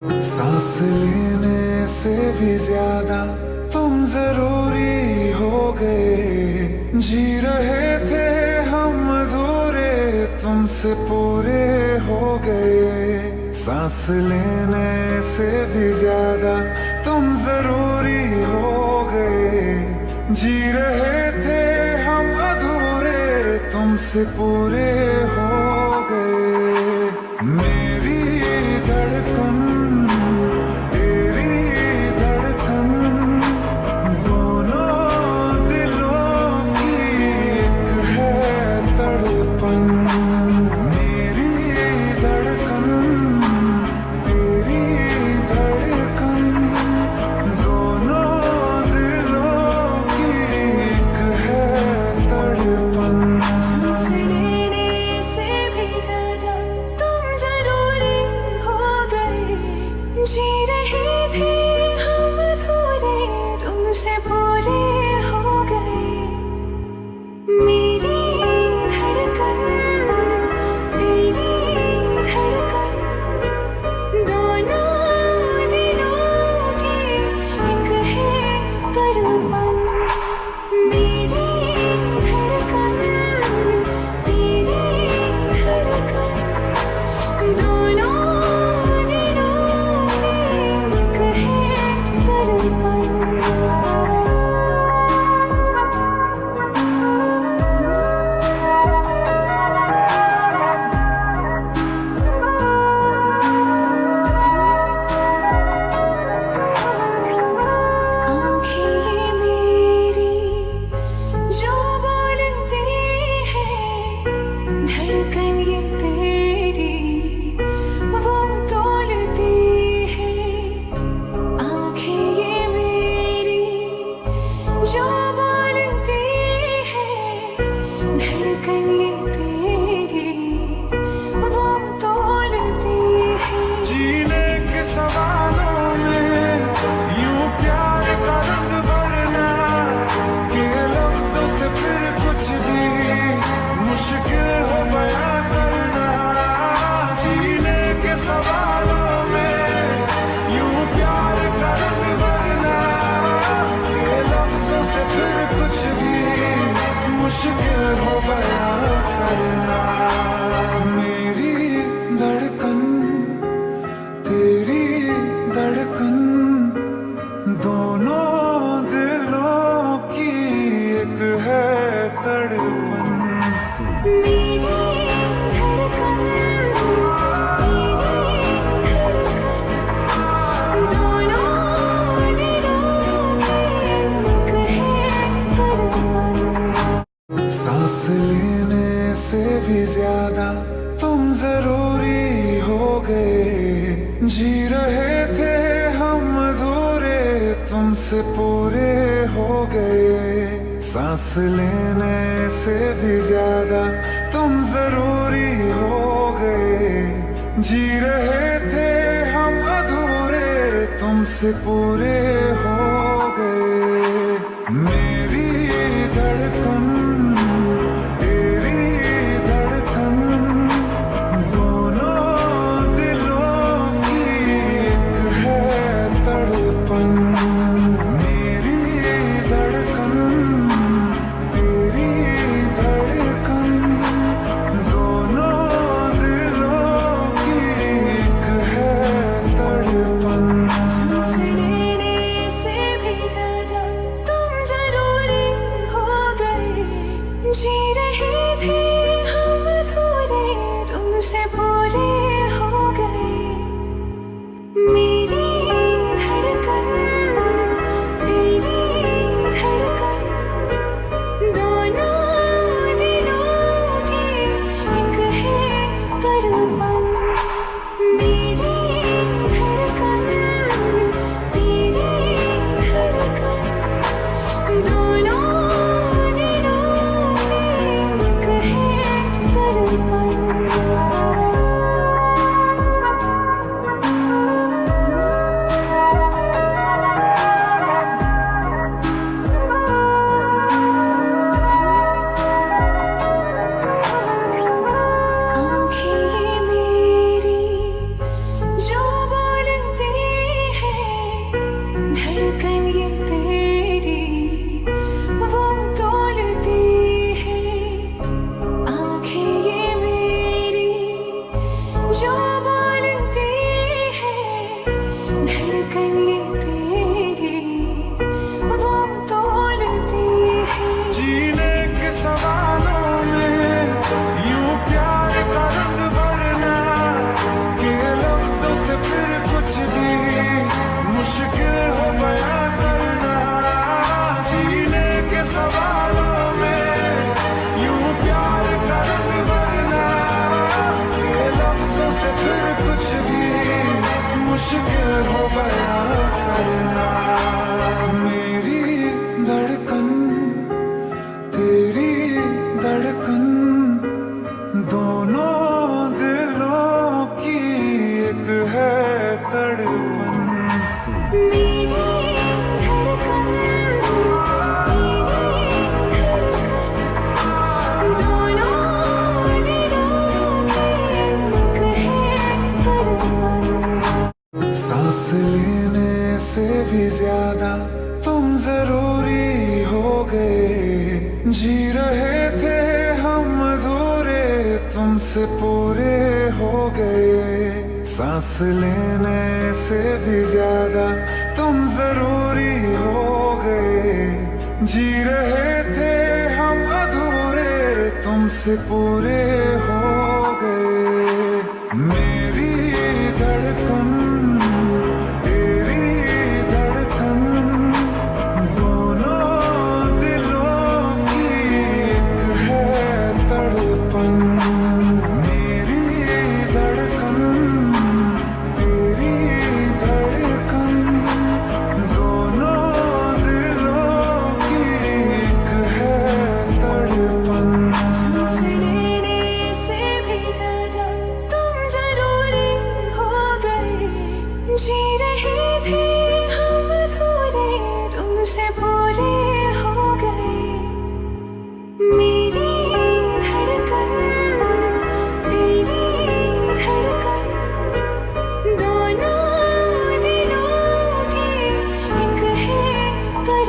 सांस लेने से भी ज्यादा तुम जरूरी हो गए। जी रहे थे हम अधूरे, तुमसे पूरे हो गए। सांस लेने से भी ज्यादा तुम जरूरी हो गए। जी रहे थे हम अधूरे, तुमसे पूरे हो गए। मेरी धड़कन तेरी धड़कन, दोनों दिलों की एक है तड़पन। मेरी धड़कन तेरी धड़कन, दोनों दिलों की एक है तड़पन। सांस लेने से भी ज्यादा तुम जरूरी हो गए। जी रहे थे हम अधूरे, तुमसे पूरे हो गए। मेरी धड़कन तेरी धड़कन, दोनों दिलों की एक है तड़पन। मेरी धड़कन तेरी धड़कन, दोनों दिलों की एक है तड़पन। आँखें ये मेरी जो बोलती है, धड़कन ये तेरी वो तोलती है। आँखें ये मेरी जो बोलती है, धड़कन ये तेरी वो तोलती है। जीने के सवालों में यूं प्यार का रंग भरना, के लफ्जों से फिर कुछ भी मुश्किल हो बयां करना। जीने के सवालों में यूं प्यार का रंग भरना, के लफ्जों से फिर कुछ भी मुश्किल हो बयां करना। मेरी धड़कन तेरी धड़कन, दोनों दिलों की एक है तड़पन। मेरी धड़कन तेरी धड़कन, दोनों दिलों की एक है तड़पन। सांस लेने से भी ज्यादा तुम जरूरी हो गए। जी रहे थे हम अधूरे, तुमसे पूरे हो गए। सांस लेने से भी ज्यादा तुम जरूरी हो गए। जी रहे थे हम अधूरे, तुमसे पूरे हो गए। मेरी धड़कन तेरी धड़कन, दोनों दिलों की एक है तड़पन। मेरी धड़कन तेरी धड़कन, दोनों दिलों की एक है तड़पन। सांस लेने से भी ज्यादा तुम जरूरी हो गए। धड़कन ये तेरी वो तोलती है। जीने के सवालों में यूं प्यार का रंग भरना के लफ्जों से फिर कुछ भी मुश्किल हो बयां करना। जीने के सवालों में यूं प्यार का रंग भरना के लफ्जों से फिर कुछ भी मुश्किल हो बयां करना। मेरी धड़कन तेरी धड़कन दोनों दिलों की एक है तड़पन। मेरी धड़कन तेरी धड़कन दोनों दिलों की एक है तड़पन। सांस लेने से भी ज्यादा तुम जरूरी हो गए। जी रहे थे हम अधूरे तुमसे पूरे हो गए। सांस लेने से भी ज्यादा तुम जरूरी हो गए। जी रहे थे हम अधूरे तुमसे पूरे हो गए।